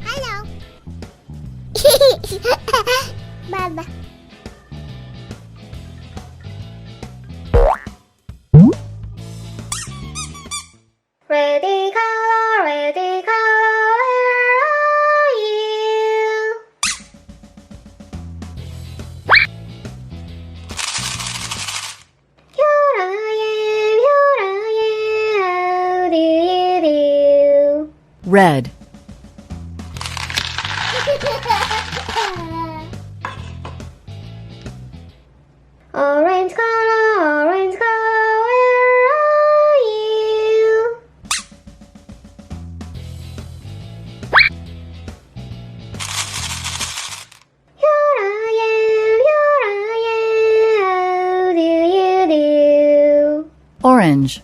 Hello. Baba. Ready color, where are you? Here I am, how do you do? Red. Orange color, where are you? Here I am, how do you do? Orange.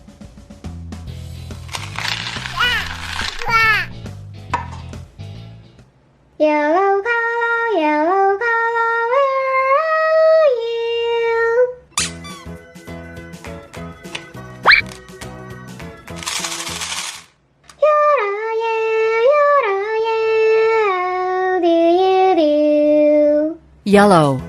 Yellow color, where are you? Here I am, how do you do? Yellow.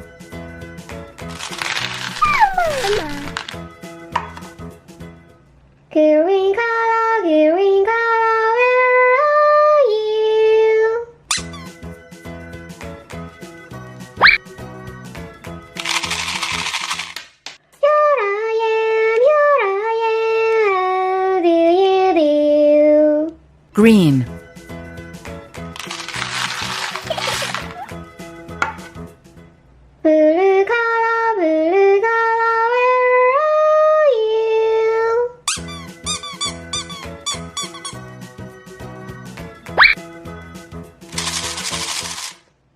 Green color, where are you? Here I am, how do you do? Green. Blue color, where are you?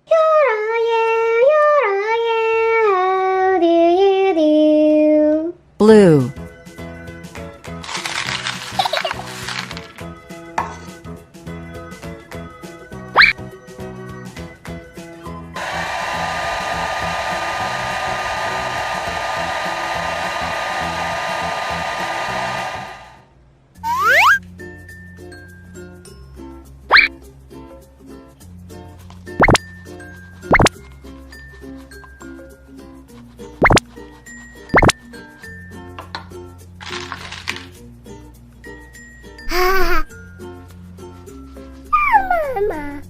Here I am, how do you do? Blue. Mama.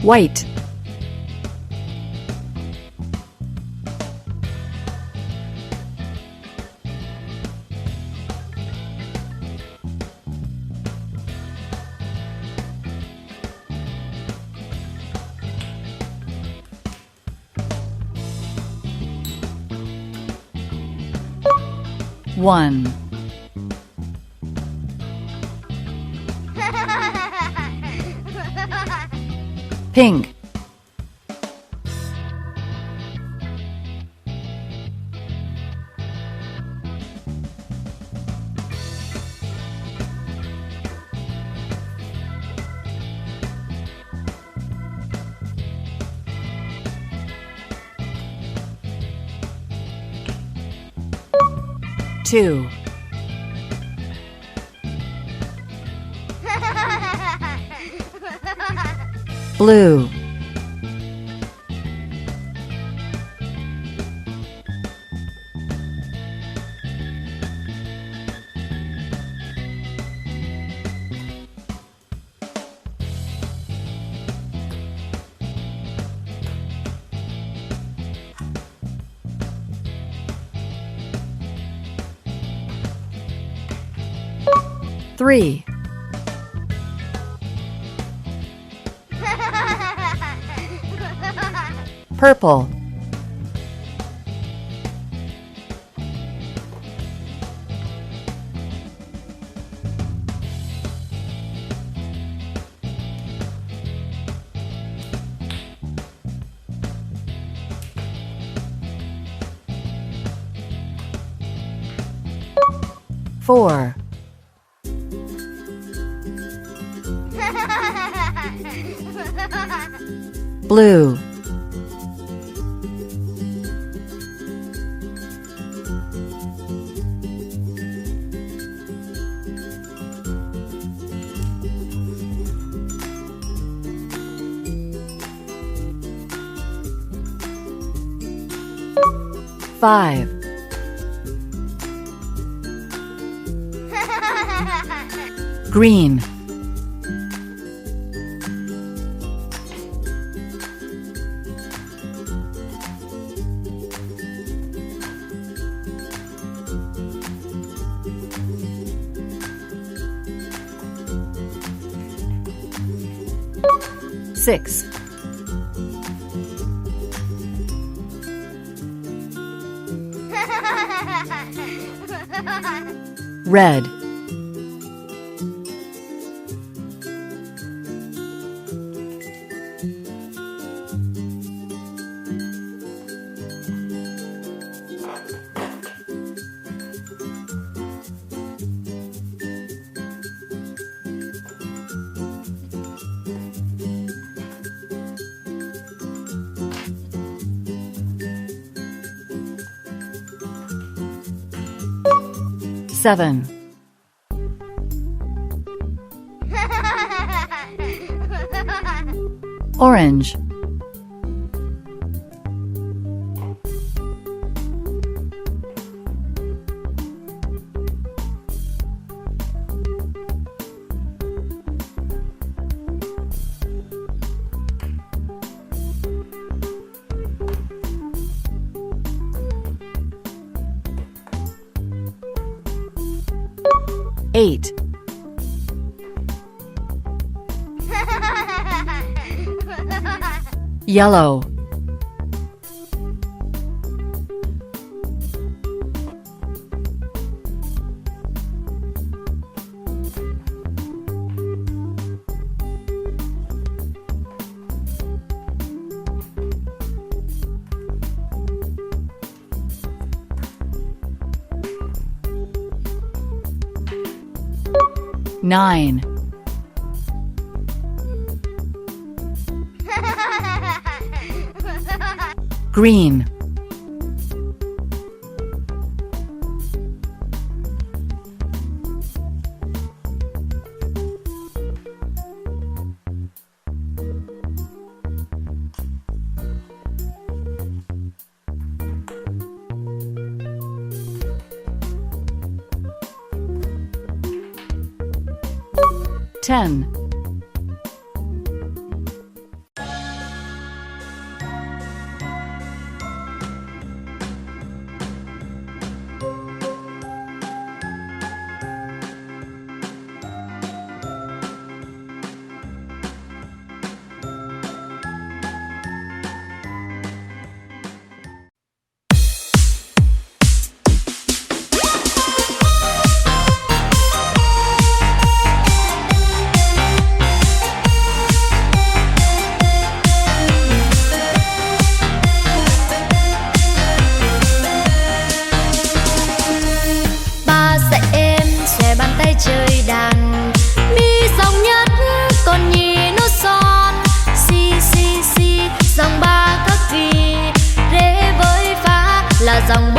White. One. Pink. 2, blue, 3, purple, 4, blue, 5, green, 6, red, 7, orange, 8, yellow, 9, green, 10, chơi đàn mi dòng nhất còn nhì nốt son si si si dòng ba các kỳ rê với phá là dòng